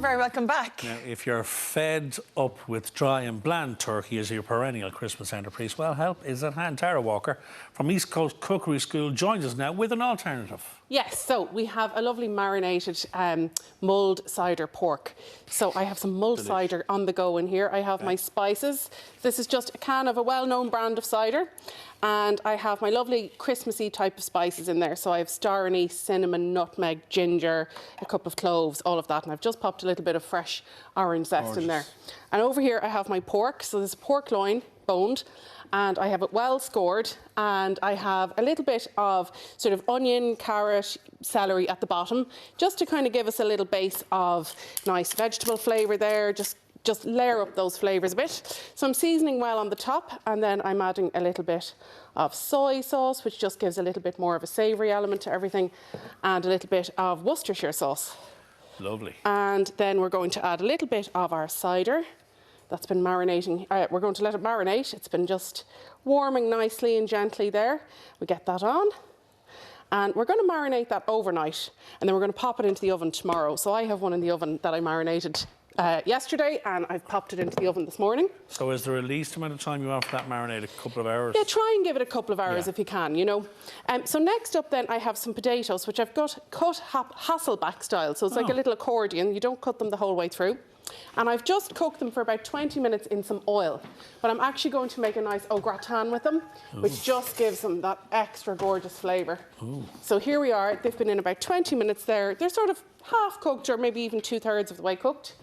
very welcome back. Now, if you're fed up with dry and bland turkey as your perennial Christmas centrepiece, well, help is at hand. Tara Walker from East Coast Cookery School joins us now with an alternative. Yes, so we have a lovely marinated mulled cider pork. So I have some mulled cider on the go in here. I have my spices. This is just a can of a well-known brand of cider. And I have my lovely Christmassy type of spices in there. So I have star anise, cinnamon, nutmeg, ginger, a cup of cloves, all of that. And I've just popped a little bit of fresh orange zest in there. And over here I have my pork. So there's pork loin, boned. And I have it well scored, and I have a little bit of sort of onion, carrot, celery at the bottom, just to kind of give us a little base of nice vegetable flavour there, just layer up those flavours a bit. So I'm seasoning well on the top, and then I'm adding a little bit of soy sauce, which just gives a little bit more of a savoury element to everything, and a little bit of Worcestershire sauce. Lovely. And then we're going to add a little bit of our cider. That's been marinating. We're going to let it marinate. It's been just warming nicely and gently there. We get that on. And we're going to marinate that overnight. And then we're going to pop it into the oven tomorrow. So I have one in the oven that I marinated yesterday, and I've popped it into the oven this morning. So is there a least amount of time you want for that marinade? A couple of hours? Yeah, try and give it a couple of hours if you can, you know. So next up then I have some potatoes, which I've got cut Hasselback style. So it's like a little accordion. You don't cut them the whole way through. And I've just cooked them for about 20 minutes in some oil. But I'm actually going to make a nice au gratin with them, which just gives them that extra gorgeous flavour. So here we are. They've been in about 20 minutes there. They're sort of half cooked, or maybe even 2/3 of the way cooked.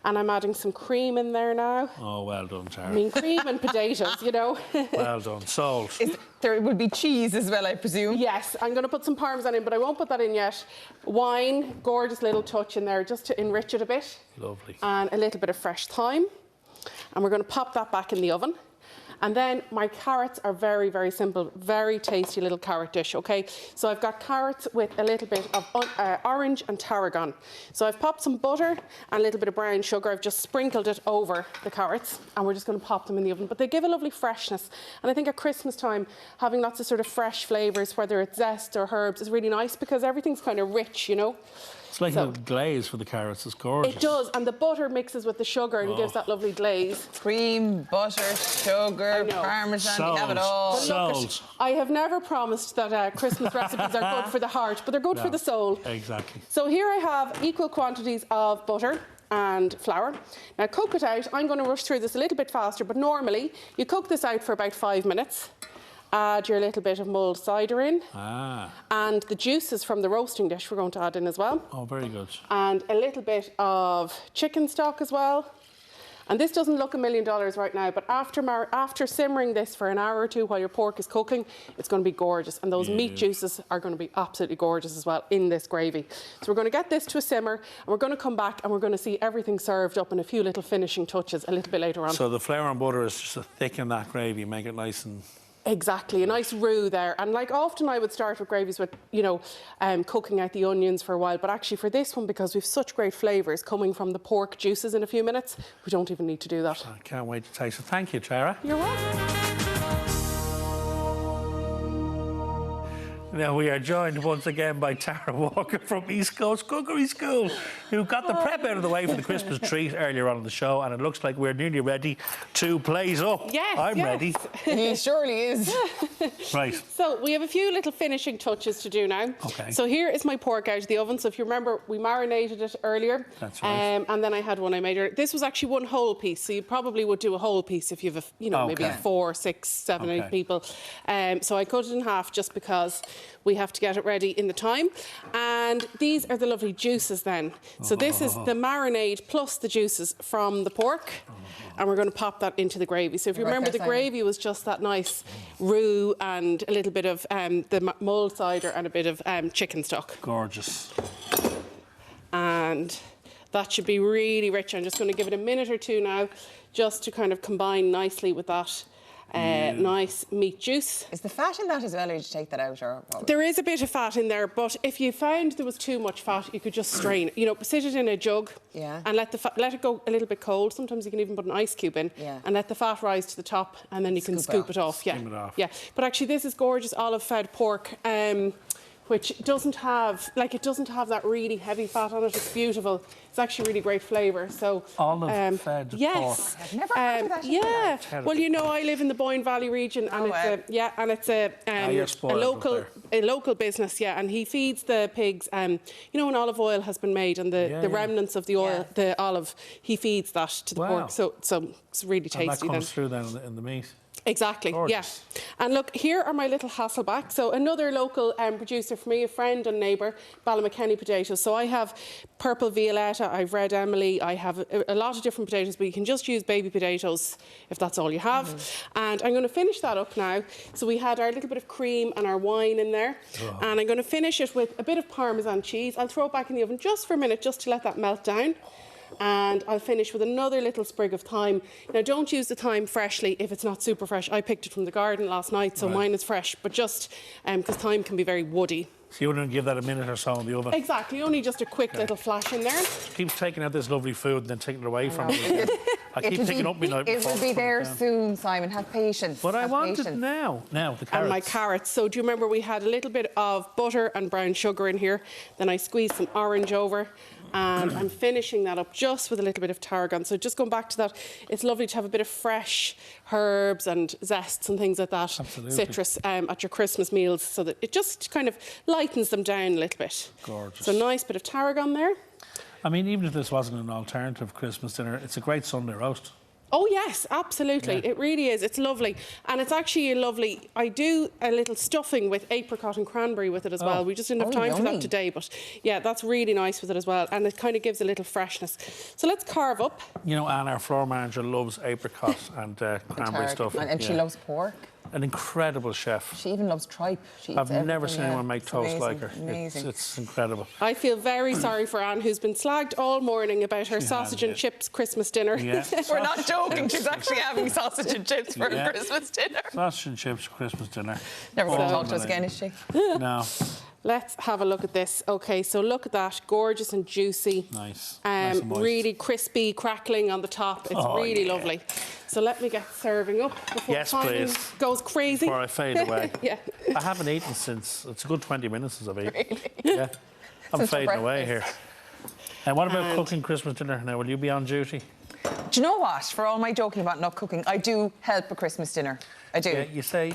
And I'm adding some cream in there now. Oh, well done, Tara. I mean, cream and potatoes, you know. Well done. Salt. There will be cheese as well, I presume. Yes, I'm going to put some parmesan in, but I won't put that in yet. Wine, gorgeous little touch in there just to enrich it a bit. Lovely. And a little bit of fresh thyme. And we're going to pop that back in the oven. And then my carrots are very, very simple, very tasty little carrot dish, okay? So I've got carrots with a little bit of orange and tarragon. So I've popped some butter and a little bit of brown sugar. I've just sprinkled it over the carrots, and we're just going to pop them in the oven. But they give a lovely freshness. And I think at Christmas time, having lots of sort of fresh flavours, whether it's zest or herbs, is really nice because everything's kind of rich, you know? It's like a glaze for the carrots. It's gorgeous. It does, and the butter mixes with the sugar and gives that lovely glaze. Cream, butter, sugar, parmesan, you have it all. Salt. I have never promised that Christmas recipes are good for the heart, but they're good for the soul. Exactly. So here I have equal quantities of butter and flour. Now cook it out. I'm going to rush through this a little bit faster, but normally you cook this out for about 5 minutes. Add your little bit of mulled cider in. And the juices from the roasting dish we're going to add in as well. Oh, very good. And a little bit of chicken stock as well. And this doesn't look $1 million right now, but after simmering this for an hour or two while your pork is cooking, it's going to be gorgeous. And those meat juices are going to be absolutely gorgeous as well in this gravy. So we're going to get this to a simmer, and we're going to come back and we're going to see everything served up and a few little finishing touches a little bit later on. So the flour and butter is just to thicken that gravy, make it nice and... Exactly, a nice roux there. And like often I would start with gravies with, you know, cooking out the onions for a while. But actually for this one, because we've such great flavours coming from the pork juices in a few minutes, we don't even need to do that. I can't wait to taste it. Thank you, Tara. You're welcome. Now we are joined once again by Tara Walker from East Coast Cookery School, who got the prep out of the way for the Christmas treat earlier on in the show, and it looks like we're nearly ready to blaze up. Yes, I'm ready. He surely is. Right. So we have a few little finishing touches to do now. Okay. So here is my pork out of the oven. So if you remember, we marinated it earlier. That's right. And then I had one I made earlier. This was actually one whole piece. So you probably would do a whole piece if you have, maybe 4, 6, 7, 8 people. So I cut it in half just because we have to get it ready in the time. And these are the lovely juices then. So this is the marinade plus the juices from the pork. And we're going to pop that into the gravy. So if you remember, the gravy was just that nice roux and a little bit of the mulled cider and a bit of chicken stock. Gorgeous. And that should be really rich. I'm just going to give it a minute or two now just to kind of combine nicely with that nice meat juice. Is the fat in that as well, or did you take that out? Or there is a bit of fat in there, but if you found there was too much fat, you could just strain it. You know, sit it in a jug and let it go a little bit cold. Sometimes you can even put an ice cube in and let the fat rise to the top, and then you can scoop it off. Yeah, Skim it off. Yeah. But actually, this is gorgeous olive-fed pork. which doesn't have that really heavy fat on it. It's beautiful. It's actually really great flavour. So olive-fed pork. Yes. I've never heard of that. Yeah. Well, you know, I live in the Boyne Valley region, and it's a local business. Yeah, and he feeds the pigs. You know, when olive oil has been made and the remnants of the oil, the olive, he feeds that to the pork. So it's really tasty. And that comes through then in the meat. Exactly, Gorgeous. yeah. And look, here are my little Hasselback. So another local producer for me, a friend and neighbour, Ballymakenny potatoes. So I have purple Violetta, I've red Emily, I have a lot of different potatoes, but you can just use baby potatoes if that's all you have. And I'm going to finish that up now. So we had our little bit of cream and our wine in there. And I'm going to finish it with a bit of Parmesan cheese. I'll throw it back in the oven just for a minute, just to let that melt down. And I'll finish with another little sprig of thyme. Now, don't use the thyme freshly if it's not super fresh. I picked it from the garden last night, so mine is fresh, but just because thyme can be very woody. So you wouldn't give that a minute or so in the oven? Exactly, only just a quick little flash in there. Keeps taking out this lovely food and then taking it away from you. I keep picking up my knife. It will be there soon, Simon. Have patience. But I want it now. Now, the carrots. And my carrots. So do you remember we had a little bit of butter and brown sugar in here? Then I squeezed some orange over. And I'm finishing that up just with a little bit of tarragon. So just going back to that, it's lovely to have a bit of fresh herbs and zests and things like that, citrus at your Christmas meals, so that it just kind of lightens them down a little bit. Gorgeous. So nice bit of tarragon there. I mean, even if this wasn't an alternative Christmas dinner, it's a great Sunday roast. Oh yes, absolutely. Yeah. It really is. It's lovely. And it's actually a lovely... I do a little stuffing with apricot and cranberry with it as well. We just didn't have time for that today, but yeah, that's really nice with it as well. And it kind of gives a little freshness. So let's carve up. You know, Anne, our floor manager, loves apricot and cranberry stuff. And she loves pork. An incredible chef. She even loves tripe. I've never seen anyone make toast like her. Amazing. It's incredible. I feel very sorry for Anne, who's been slagged all morning about her sausage and chips Christmas dinner. Yeah. We're not joking. She's actually having sausage and chips for her Christmas dinner. Sausage and chips for Christmas dinner. Never going to talk to us again, is she? No. Let's have a look at this. OK, so look at that. Gorgeous and juicy. Nice. Nice and moist. Really crispy, crackling on the top. It's really lovely. So let me get serving up before Simon goes crazy. Before I fade away. Yeah. I haven't eaten since... It's a good 20 minutes since I've eaten. Really? Yeah. I'm Since fading away here. breakfast. And what about cooking Christmas dinner now? Will you be on duty? Do you know what? For all my joking about not cooking, I do help a Christmas dinner. I do. Yeah, you say...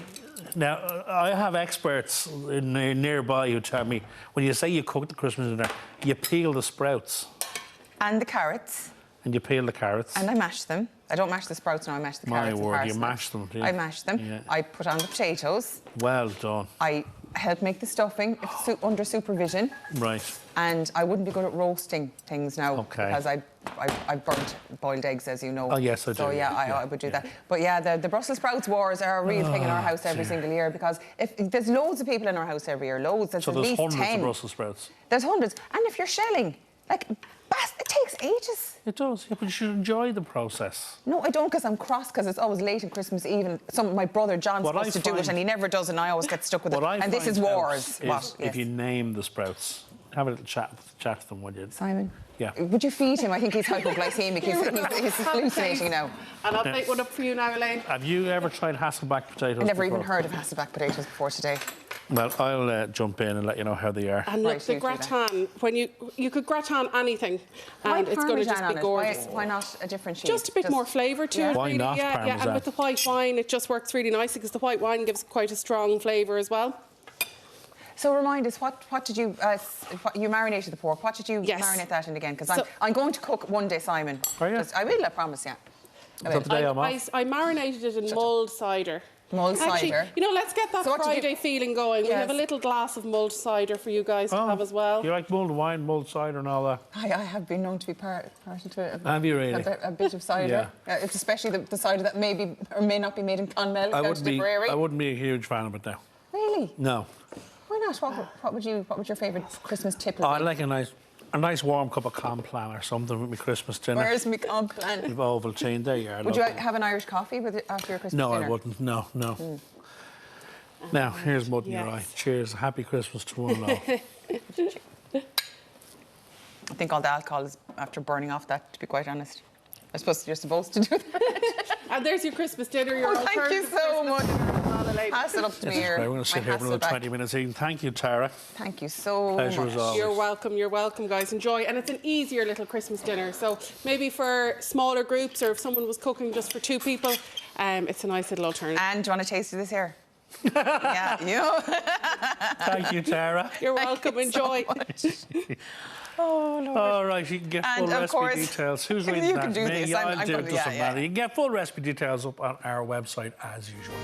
Now, I have experts nearby who tell me when you say you cook the Christmas dinner, you peel the sprouts. And the carrots. And you peel the carrots. And I mash them. I don't mash the sprouts now, I mash the carrots. My word, you mash them, do you? I mash them. Yeah. I put on the potatoes. Well done. I help make the stuffing under supervision. Right. And I wouldn't be good at roasting things now. Okay. Because I burnt boiled eggs, as you know. Oh, yes, I do. So, yeah, I would do that. But, yeah, the Brussels sprouts wars are a real thing in our house every single year, because if there's loads of people in our house every year, loads. There's so at there's least hundreds 10. of Brussels sprouts? There's hundreds. And if you're shelling, like, it takes ages. It does, yeah, but you should enjoy the process. No, I don't, because I'm cross, because it's always late on Christmas Eve, and my brother John's supposed to do it, and he never does, and I always get stuck with it. And this is wars. If you name the sprouts, have a little chat to them, would you? Simon? Yeah. Would you feed him? I think he's hypoglycemic. He's hallucinating now. And I'll make one up for you now, Elaine. Have you ever tried Hasselback potatoes? I never even heard of Hasselback potatoes before today. Well, I'll jump in and let you know how they are. And look, the gratin, when you could gratin anything, and it's going to just be gorgeous. Why not a different cheese? Just a bit more flavour to it. Why really. not Yeah, Parmesan? and with the white wine, it just works really nicely, because the white wine gives quite a strong flavour as well. So remind us, what did you... you marinated the pork. What did you marinate that in again? Because I'm going to cook one day, Simon. Are you? I will, I promise, yeah. So today I'm off. I marinated it in mulled cider. Mulled Actually, cider. you know, let's get that Friday feeling going. Yes. We have a little glass of mulled cider for you guys to have as well. You like mulled wine, mulled cider and all that? I have been known to be partial to it. Have you really? A bit of cider. It's especially the cider that may be or may not be made in Clonmel, I Tipperary. wouldn't be a huge fan of it now. Really? No. Why not? What was your favourite Christmas tip? I like a nice warm cup of complan or something with my Christmas dinner. Where's my complan? With Ovaltine, there you are. Would you have an Irish coffee after your Christmas dinner? No, I wouldn't. No. Now, here's mud in your eye. Cheers. Happy Christmas to one and all. I think all the alcohol is after burning off that, to be quite honest. You're supposed to do that. And there's your Christmas dinner. Your thank you so much. Pass it up to me here. We're going to sit here for another 20 minutes eating. Thank you, Tara. Thank you so Pleasure much. as always. You're welcome, guys. Enjoy. And it's an easier little Christmas dinner. So maybe for smaller groups or if someone was cooking just for 2 people, it's a nice little alternative. And do you want to taste of this here? Yeah, you. Thank you, Tara. You're welcome. Enjoy. Oh, Lord. All right, you can get full recipe details. Who's reading that? You can do this. I'll do it. Doesn't matter. Yeah. You can get full recipe details up on our website as usual.